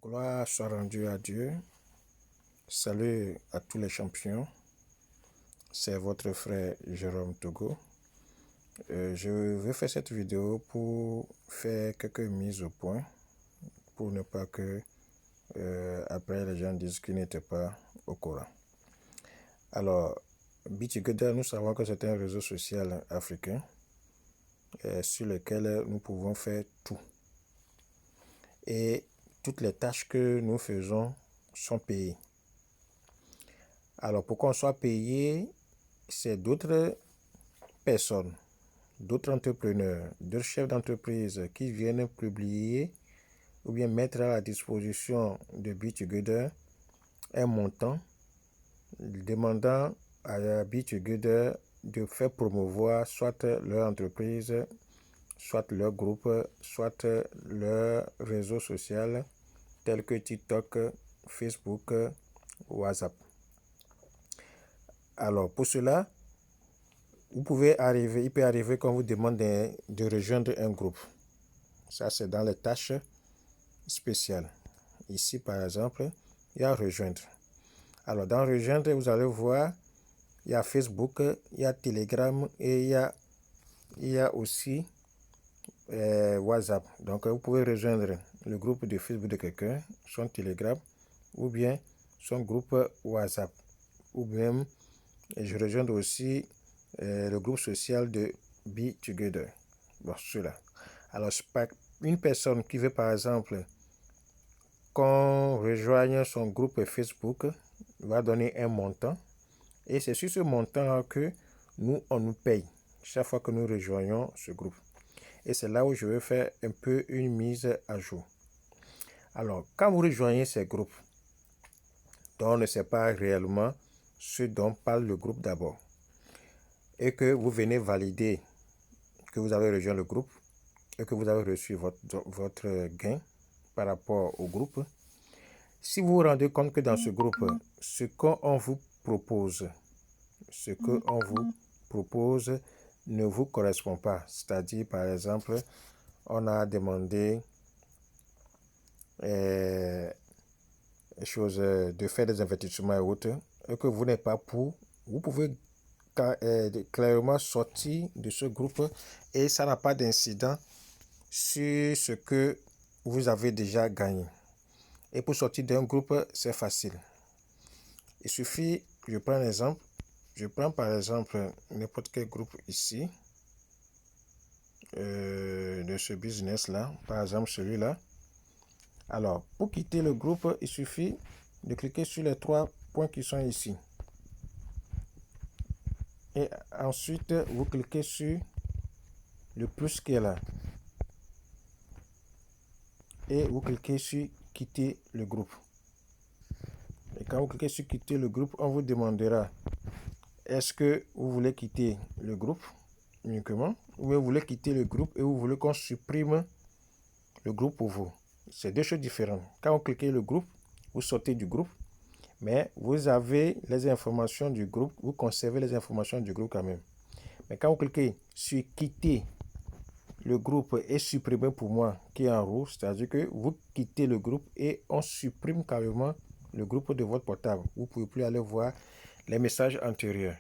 Gloire soit rendue à Dieu. Salut à tous les champions. C'est votre frère Jérôme Togo. Je vais faire cette vidéo pour faire quelques mises au point, pour ne pas que après les gens disent qu'ils n'étaient pas au courant. Alors, BitTogether, nous savons que c'est un réseau social africain sur lequel nous pouvons faire tout. Et toutes les tâches que nous faisons sont payées. Alors, pour qu'on soit payé, c'est d'autres personnes, d'autres entrepreneurs, d'autres chefs d'entreprise qui viennent publier ou bien mettre à la disposition de BitTogether un montant demandant à BitTogether de faire promouvoir soit leur entreprise, soit leur groupe, soit leur réseau social tel que TikTok, Facebook, WhatsApp. Alors pour cela, il peut arriver qu'on vous demande de rejoindre un groupe. Ça, c'est dans les tâches spéciales. Ici, par exemple, il y a rejoindre. Alors, dans rejoindre, vous allez voir, il y a Facebook, il y a Telegram et il y a aussi WhatsApp. Donc, vous pouvez rejoindre le groupe de Facebook de quelqu'un, son Telegram, ou bien son groupe WhatsApp. Ou bien, je rejoins aussi le groupe social de BitTogether. Bon, cela. Alors, une personne qui veut, par exemple, qu'on rejoigne son groupe Facebook, va donner un montant. Et c'est sur ce montant que on nous paye chaque fois que nous rejoignons ce groupe. Et c'est là où je vais faire un peu une mise à jour. Alors, quand vous rejoignez ces groupes, dont on ne sait pas réellement ce dont parle le groupe d'abord, et que vous venez valider que vous avez rejoint le groupe et que vous avez reçu votre gain par rapport au groupe, si vous vous rendez compte que dans ce groupe, ce qu'on vous propose, ne vous correspond pas, c'est-à-dire par exemple, on a demandé de faire des investissements et autres, et que vous n'êtes pas pour, vous pouvez clairement sortir de ce groupe et ça n'a pas d'incident sur ce que vous avez déjà gagné. Et pour sortir d'un groupe, c'est facile. Il suffit, je prends un exemple, je prends par exemple n'importe quel groupe ici, de ce business-là, par exemple celui-là. Alors, pour quitter le groupe, il suffit de cliquer sur les 3 points qui sont ici. Et ensuite, vous cliquez sur le plus qui est là. Et vous cliquez sur quitter le groupe. Et quand vous cliquez sur quitter le groupe, on vous demandera est-ce que vous voulez quitter le groupe uniquement ou vous voulez quitter le groupe et vous voulez qu'on supprime le groupe pour vous. C'est deux choses différentes. Quand vous cliquez le groupe, vous sortez du groupe, mais vous avez les informations du groupe, vous conservez les informations du groupe quand même. Mais quand vous cliquez sur quitter le groupe et supprimer pour moi qui est en rouge, c'est-à-dire que vous quittez le groupe et on supprime carrément le groupe de votre portable. Vous ne pouvez plus aller voir les messages antérieurs.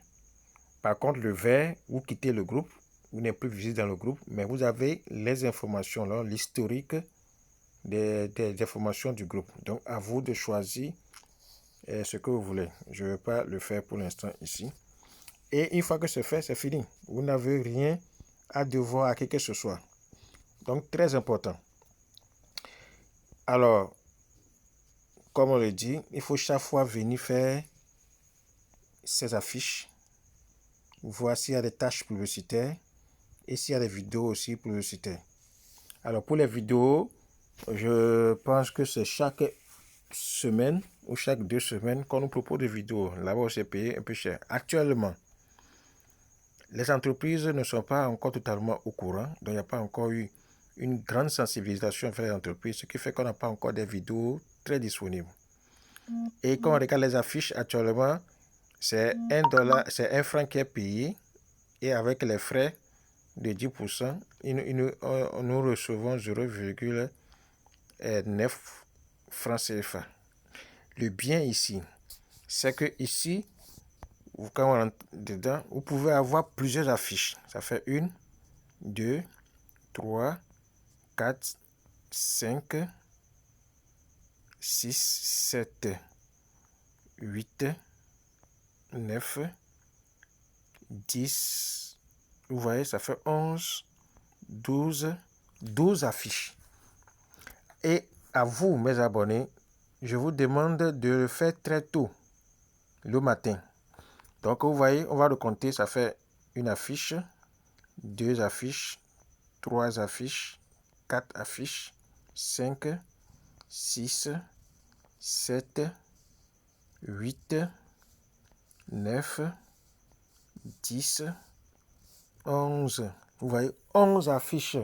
Par contre, le vert, vous quittez le groupe, vous n'êtes plus visible dans le groupe, mais vous avez les informations, l'historique des informations du groupe. Donc, à vous de choisir ce que vous voulez. Je ne vais pas le faire pour l'instant ici. Et une fois que c'est fait, c'est fini. Vous n'avez rien à devoir à qui que ce soit. Donc, très important. Alors, comme on le dit, il faut chaque fois venir faire ces affiches, voir s'il y a des tâches publicitaires et s'il y a des vidéos aussi publicitaires. Alors, pour les vidéos, je pense que c'est chaque semaine ou chaque 2 semaines qu'on nous propose des vidéos. Là-bas, c'est payé un peu cher. Actuellement, les entreprises ne sont pas encore totalement au courant, donc il n'y a pas encore eu une grande sensibilisation vers les entreprises, ce qui fait qu'on n'a pas encore des vidéos très disponibles. Et quand on regarde les affiches actuellement, c'est $1, franc qui est payé, et avec les frais de 10%, nous recevons 0,9 francs CFA. Le bien ici, c'est que ici, quand on rentre dedans, vous pouvez avoir plusieurs affiches. Ça fait 1, 2, 3, 4, 5, 6, 7, 8, 9, 10. Vous voyez, ça fait 11, 12 affiches. Et à vous, mes abonnés, je vous demande de le faire très tôt, le matin. Donc, vous voyez, on va le compter. Ça fait une affiche, 2 affiches, 3 affiches, 4 affiches, 5, 6, 7, 8, 9, 10, 11. Vous voyez, 11 affiches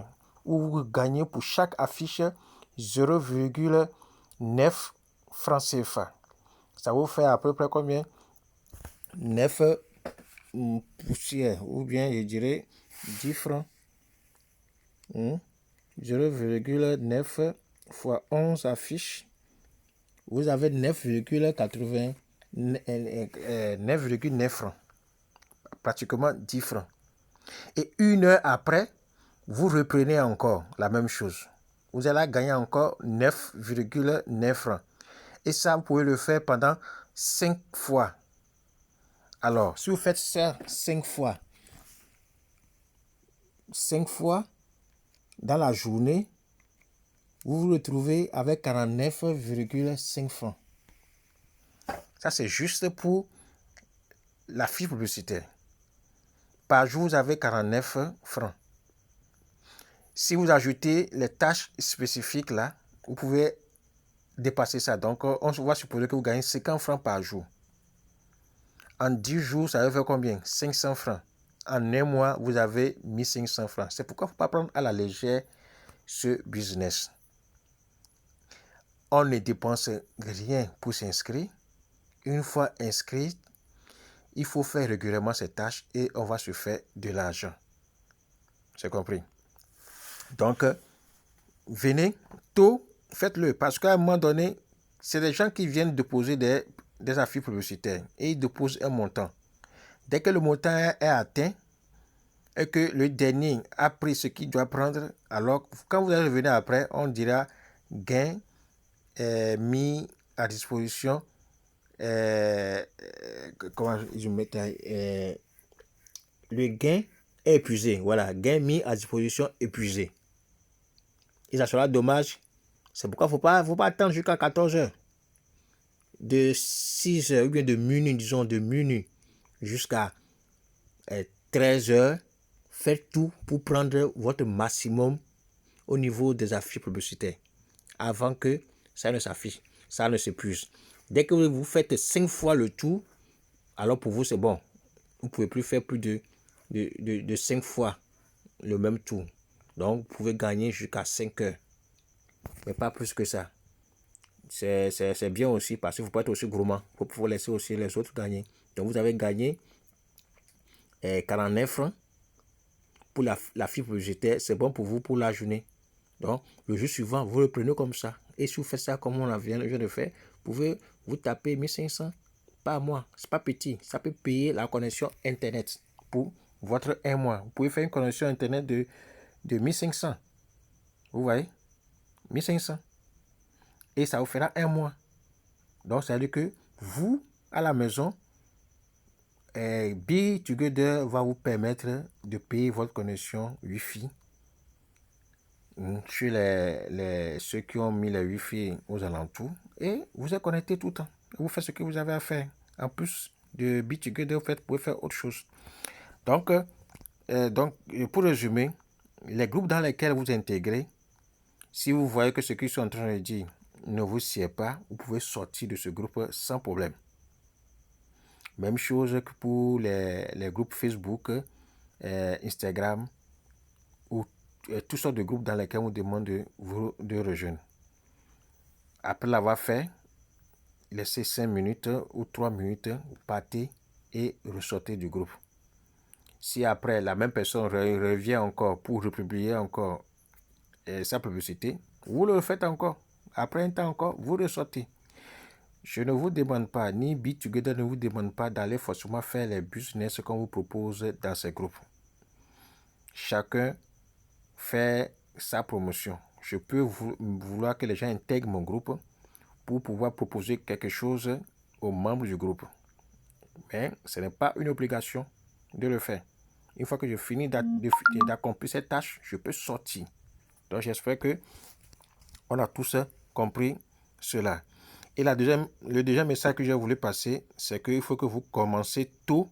où vous gagnez pour chaque affiche 0,9 francs CFA. Ça vous fait à peu près combien? 9 poussières, ou bien je dirais 10 francs. 0,9 fois 11 affiches. Vous avez 9,9 francs. Pratiquement 10 francs. Et 1 heure après, vous reprenez encore la même chose. Vous allez gagner encore 9,9 francs. Et ça, vous pouvez le faire pendant 5 fois. Alors, si vous faites ça 5 fois, dans la journée, vous vous retrouvez avec 49,5 francs. Ça, c'est juste pour la fiche publicitaire. Par jour, vous avez 49 francs. Si vous ajoutez les tâches spécifiques là, vous pouvez dépasser ça. Donc, on va supposer que vous gagnez 50 francs par jour. En 10 jours, ça va faire combien? 500 francs. En un mois, vous avez 1500 francs. C'est pourquoi il ne faut pas prendre à la légère ce business. On ne dépense rien pour s'inscrire. Une fois inscrit, il faut faire régulièrement ces tâches et on va se faire de l'argent. C'est compris? Donc, venez tôt, faites-le. Parce qu'à un moment donné, c'est des gens qui viennent déposer des affiches publicitaires et ils déposent un montant. Dès que le montant est atteint et que le dernier a pris ce qu'il doit prendre, alors quand vous allez revenir après, on dira gain mis à disposition. Comment je mets le gain est épuisé. Voilà, gain mis à disposition épuisé. Et ça sera dommage. C'est pourquoi il ne faut pas attendre jusqu'à 14 heures. De 6 heures, ou bien de minuit, disons de minuit jusqu'à 13 heures, faites tout pour prendre votre maximum au niveau des affiches publicitaires avant que ça ne s'affiche, ça ne s'épuise. Dès que vous faites 5 fois le tour, alors pour vous c'est bon. Vous ne pouvez plus faire plus de 5 fois le même tour. Donc vous pouvez gagner jusqu'à 5 heures. Mais pas plus que ça. C'est bien aussi parce qu'il ne faut pas être aussi gourmand. Il faut pouvoir laisser aussi les autres gagner. Donc vous avez gagné 49 francs pour la fiche publicitaire. C'est bon pour vous pour la journée. Donc le jour suivant, vous le prenez comme ça. Et si vous faites ça comme on vient de faire, vous pouvez vous taper 1500 par mois. C'est pas petit. Ça peut payer la connexion Internet pour votre un mois. Vous pouvez faire une connexion Internet de 1500. Vous voyez? 1500. Et ça vous fera un mois. Donc, ça veut dire que vous, à la maison, Be Together va vous permettre de payer votre connexion Wi-Fi sur ceux qui ont mis le Wi-Fi aux alentours. Et vous êtes connecté tout le temps. Vous faites ce que vous avez à faire. En plus de Be Together, vous pouvez faire autre chose. Donc, pour résumer, les groupes dans lesquels vous intégrez, si vous voyez que ce qu'ils sont en train de dire ne vous sied pas, vous pouvez sortir de ce groupe sans problème. Même chose que pour les groupes Facebook, Instagram ou toutes sortes de groupes dans lesquels on vous demande de rejoindre. Après l'avoir fait, laissez 5 minutes ou 3 minutes, partez et ressortez du groupe. Si après la même personne revient encore pour republier encore sa publicité, vous le faites encore. Après un temps encore, vous ressortez. Je ne vous demande pas, ni BitTogether ne vous demande pas d'aller forcément faire les business qu'on vous propose dans ces groupes. Chacun fait sa promotion. Je peux vouloir que les gens intègrent mon groupe pour pouvoir proposer quelque chose aux membres du groupe. Mais ce n'est pas une obligation de le faire. Une fois que je finis d'accomplir cette tâche, je peux sortir. Donc j'espère que on a tous compris cela. Et le deuxième message que j'ai voulu passer, c'est qu'il faut que vous commencez tôt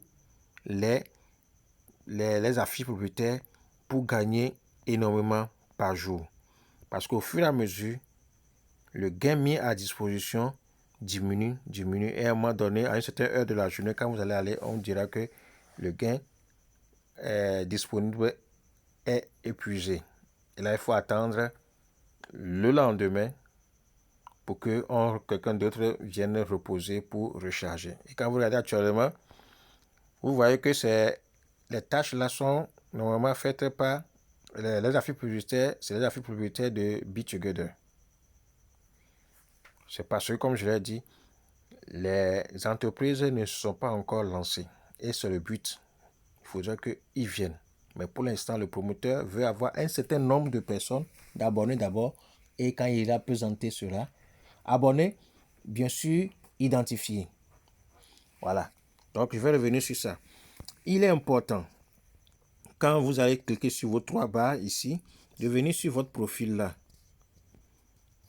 les affiches publicitaires pour gagner énormément par jour. Parce qu'au fur et à mesure, le gain mis à disposition diminue. Et à un moment donné, à une certaine heure de la journée, quand vous allez aller, on dira que le gain disponible est épuisé. Et là, il faut attendre le lendemain pour que quelqu'un d'autre vienne reposer pour recharger. Et quand vous regardez actuellement, vous voyez que les tâches là sont normalement faites par les affiches publicitaires, c'est les affiches publicitaires de BitTogether. C'est parce que, comme je l'ai dit, les entreprises ne se sont pas encore lancées. Et c'est le but. Il faudrait qu'ils viennent. Mais pour l'instant, le promoteur veut avoir un certain nombre de personnes, d'abonnés d'abord, et quand il a présenté cela, abonnés, bien sûr, identifiés. Voilà. Donc, je vais revenir sur ça. Il est important, quand vous allez cliquer sur vos 3 barres ici, de venir sur votre profil là.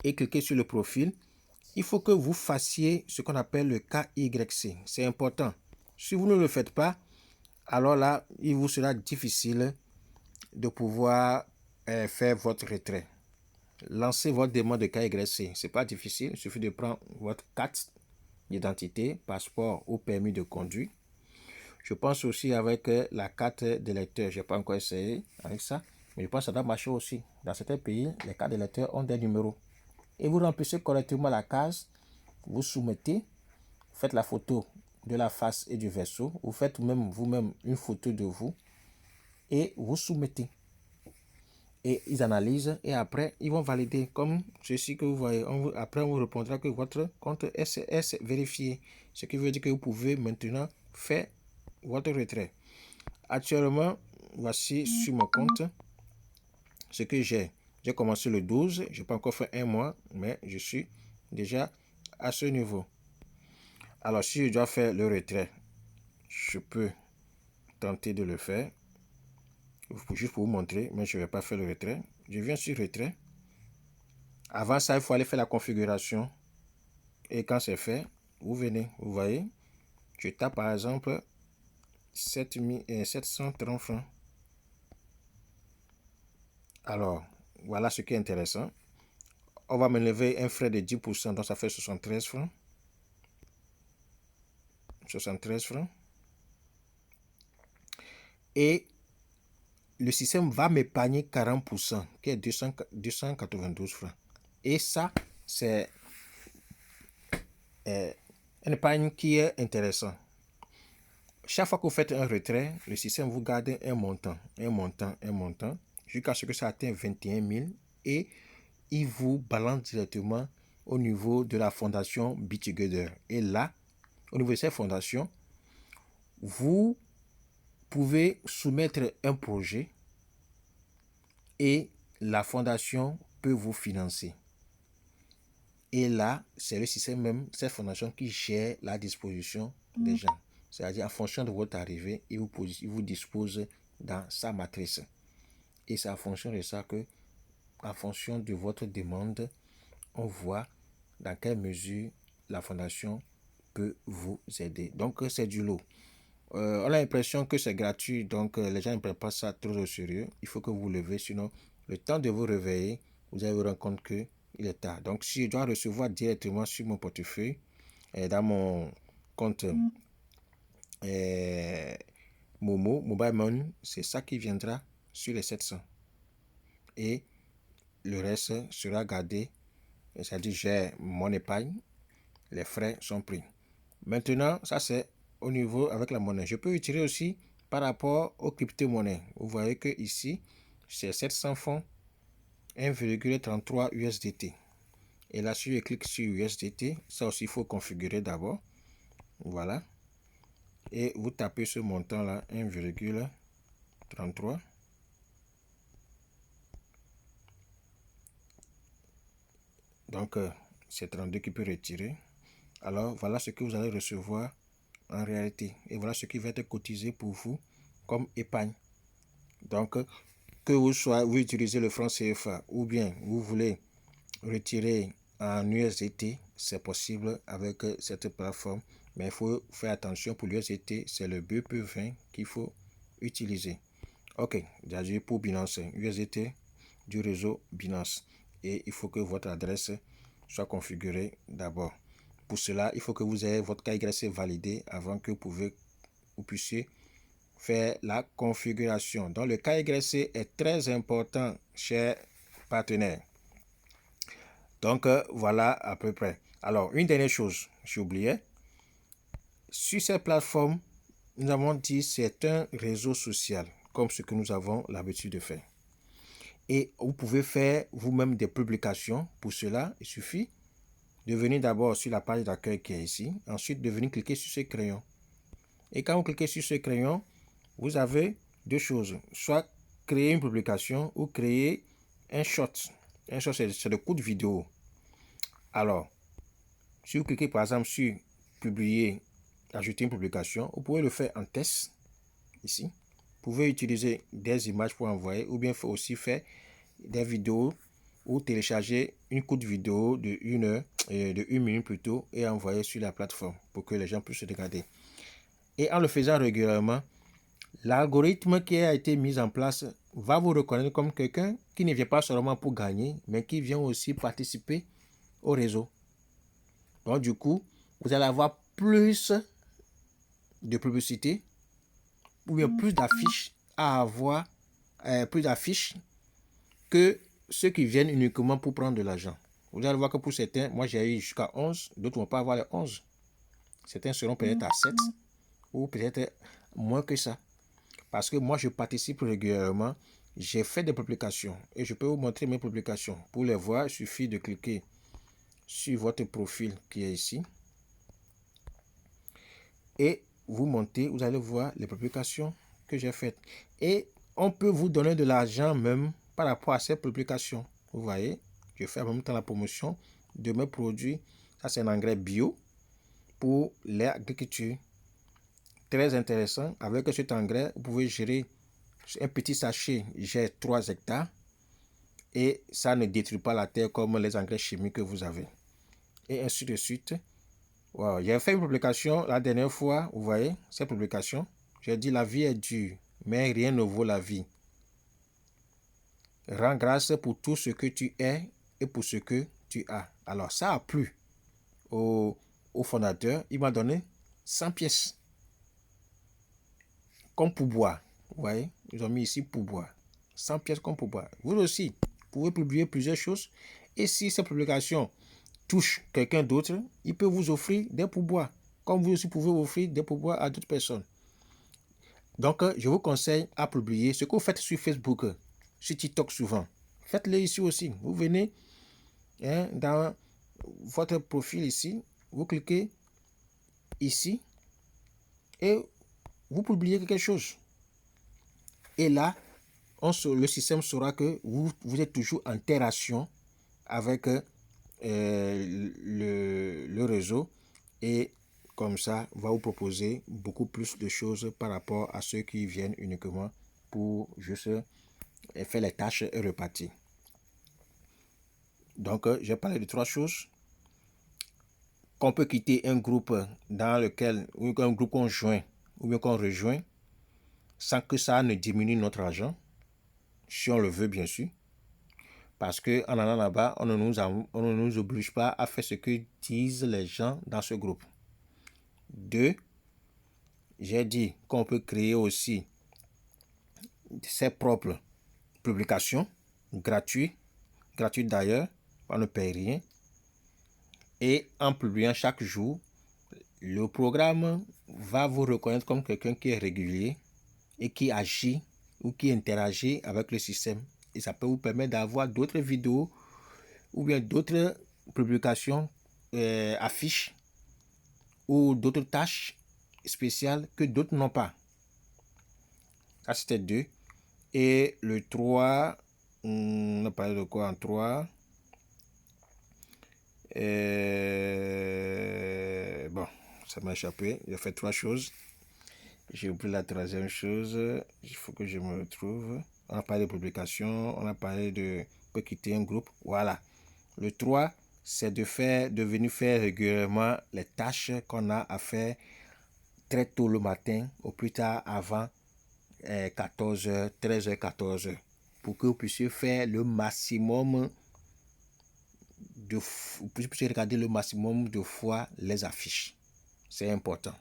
Et cliquer sur le profil. Il faut que vous fassiez ce qu'on appelle le KYC. C'est important. Si vous ne le faites pas, alors là, il vous sera difficile de pouvoir faire votre retrait. Lancez votre demande de KYC. Ce n'est pas difficile. Il suffit de prendre votre carte d'identité, passeport ou permis de conduire. Je pense aussi avec la carte d'électeur. Je n'ai pas encore essayé avec ça, mais je pense que ça doit marcher aussi. Dans certains pays, les cartes d'électeurs ont des numéros. Et vous remplissez correctement la case, vous soumettez, faites la photo de la face et du verso, vous faites même vous-même une photo de vous et vous soumettez. Et ils analysent et après, ils vont valider comme ceci que vous voyez. Après, on vous répondra que votre compte est vérifié. Ce qui veut dire que vous pouvez maintenant faire votre retrait. Actuellement, voici sur mon compte ce que j'ai. J'ai commencé le 12, je n'ai pas encore fait un mois, mais je suis déjà à ce niveau. Alors, si je dois faire le retrait, je peux tenter de le faire. Juste pour vous montrer, mais je ne vais pas faire le retrait. Je viens sur retrait. Avant ça, il faut aller faire la configuration. Et quand c'est fait, vous venez, vous voyez, je tape par exemple 730 francs. Alors, voilà ce qui est intéressant. On va me lever un frais de 10%, donc ça fait 73 francs. 73 francs. Et le système va m'épargner 40%, qui est 292 francs. Et ça, c'est une épargne qui est intéressante. Chaque fois que vous faites un retrait, le système vous garde un montant, jusqu'à ce que ça atteigne 21 000 et il vous balance directement au niveau de la fondation BitTogether. Et là, au niveau de cette fondation, vous pouvez soumettre un projet et la fondation peut vous financer. Et là, c'est le système même, cette fondation qui gère la disposition des gens. C'est-à-dire, en fonction de votre arrivée, il vous dispose dans sa matrice. Et c'est en fonction de ça que, en fonction de votre demande, on voit dans quelle mesure la fondation peut vous aider. Donc, c'est du lot. On a l'impression que c'est gratuit, donc les gens ne prennent pas ça trop au sérieux. Il faut que vous vous levez, sinon, le temps de vous réveiller, vous allez vous rendre compte qu'il est tard. Donc, si je dois recevoir directement sur mon portefeuille, dans mon compte Momo, Mobile Money, c'est ça qui viendra sur les 700. Et le reste sera gardé, c'est-à-dire j'ai mon épargne, les frais sont pris. Maintenant, ça c'est au niveau avec la monnaie. Je peux utiliser aussi par rapport aux crypto-monnaies. Vous voyez que ici, c'est 700 fonds, 1,33 USDT. Et là, si je clique sur USDT, ça aussi, il faut configurer d'abord. Voilà. Et vous tapez ce montant-là, 1,33. Donc, c'est 32 qui peut retirer. Alors, voilà ce que vous allez recevoir en réalité. Et voilà ce qui va être cotisé pour vous comme épargne. Donc, que vous utilisez le franc CFA ou bien vous voulez retirer en USDT, c'est possible avec cette plateforme. Mais il faut faire attention pour l'USDT, c'est le BP20 qu'il faut utiliser. Ok, j'ai pour Binance, USDT du réseau Binance. Et il faut que votre adresse soit configurée d'abord. Pour cela, il faut que vous ayez votre KYC validé avant que vous puissiez faire la configuration. Donc, le KYC est très important, chers partenaires. Donc, voilà à peu près. Alors, une dernière chose, j'ai oublié. Sur cette plateforme, nous avons dit c'est un réseau social, comme ce que nous avons l'habitude de faire. Et vous pouvez faire vous-même des publications. Pour cela, il suffit de venir d'abord sur la page d'accueil qui est ici. Ensuite, de venir cliquer sur ce crayon. Et quand vous cliquez sur ce crayon, vous avez deux choses. Soit créer une publication ou créer un short. Un short, c'est le coup de vidéo. Alors, si vous cliquez par exemple sur publier, ajouter une publication, vous pouvez le faire en test ici. Vous pouvez utiliser des images pour envoyer ou bien aussi faire des vidéos ou télécharger une courte vidéo de 1 heure, de 1 minute plutôt, et envoyer sur la plateforme pour que les gens puissent regarder. Et en le faisant régulièrement, l'algorithme qui a été mis en place va vous reconnaître comme quelqu'un qui ne vient pas seulement pour gagner, mais qui vient aussi participer au réseau. Donc du coup, vous allez avoir plus de publicité ou bien plus d'affiches à avoir, plus d'affiches que ceux qui viennent uniquement pour prendre de l'argent. Vous allez voir que pour certains, moi j'ai eu jusqu'à 11, d'autres ne vont pas avoir les 11. Certains seront peut-être à 7 ou peut-être moins que ça. Parce que moi je participe régulièrement, j'ai fait des publications et je peux vous montrer mes publications. Pour les voir, il suffit de cliquer sur votre profil qui est ici. Et vous montez, vous allez voir les publications que j'ai faites. Et on peut vous donner de l'argent même par rapport à ces publications. Vous voyez, je fais en même temps la promotion de mes produits. Ça, c'est un engrais bio pour l'agriculture. Très intéressant. Avec cet engrais, vous pouvez gérer un petit sachet. J'ai 3 hectares. Et ça ne détruit pas la terre comme les engrais chimiques que vous avez. Et ainsi de suite. Wow. J'ai fait une publication la dernière fois, vous voyez, cette publication. J'ai dit la vie est dure, mais rien ne vaut la vie. Rends grâce pour tout ce que tu es et pour ce que tu as. Alors ça a plu au fondateur. Il m'a donné 100 pièces comme pourboire. Vous voyez, ils ont mis ici pourboire. 100 pièces comme pourboire. Vous aussi, vous pouvez publier plusieurs choses. Et si cette publication touche quelqu'un d'autre, il peut vous offrir des pourboires. Comme vous aussi pouvez offrir des pourboires à d'autres personnes. Donc, je vous conseille à publier ce que vous faites sur Facebook, sur TikTok souvent. Faites-le ici aussi. Vous venez dans votre profil ici, vous cliquez ici et vous publiez quelque chose. Et là, le système saura que vous êtes toujours en interaction avec le réseau et comme ça, va vous proposer beaucoup plus de choses par rapport à ceux qui viennent uniquement pour juste faire les tâches et repartir. Donc, j'ai parlé de 3 choses. Qu'on peut quitter un groupe dans lequel, ou un groupe qu'on joint, ou bien qu'on rejoint, sans que ça ne diminue notre argent, si on le veut bien sûr. Parce qu'en allant là-bas, on ne nous oblige pas à faire ce que disent les gens dans ce groupe. 2, j'ai dit qu'on peut créer aussi ses propres publications gratuites d'ailleurs, on ne paye rien. Et en publiant chaque jour, le programme va vous reconnaître comme quelqu'un qui est régulier et qui agit ou qui interagit avec le système. Et ça peut vous permettre d'avoir d'autres vidéos ou bien d'autres publications, affiches ou d'autres tâches spéciales que d'autres n'ont pas. Ça, c'était 2. Et le 3, on a parlé de quoi en 3? Bon, ça m'a échappé. J'ai fait 3 choses. J'ai oublié la 3e chose. Il faut que je me retrouve. On a parlé de publication. On a parlé de quitter un groupe. Voilà. Le 3, c'est de venir faire régulièrement les tâches qu'on a à faire très tôt le matin, au plus tard avant 14h, 13h, 14h, pour que vous puissiez faire le maximum vous puissiez regarder le maximum de fois les affiches. C'est important.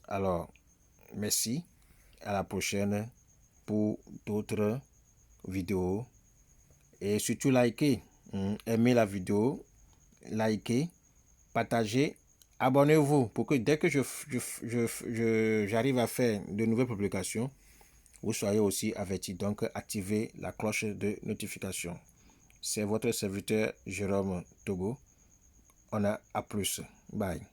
Alors, merci. À la prochaine pour d'autres vidéos. Et surtout, likez. Aimez la vidéo. Likez. Partagez. Abonnez-vous pour que dès que j'arrive à faire de nouvelles publications, vous soyez aussi avertis. Donc, activez la cloche de notification. C'est votre serviteur Jérôme Togo. On a à plus. Bye.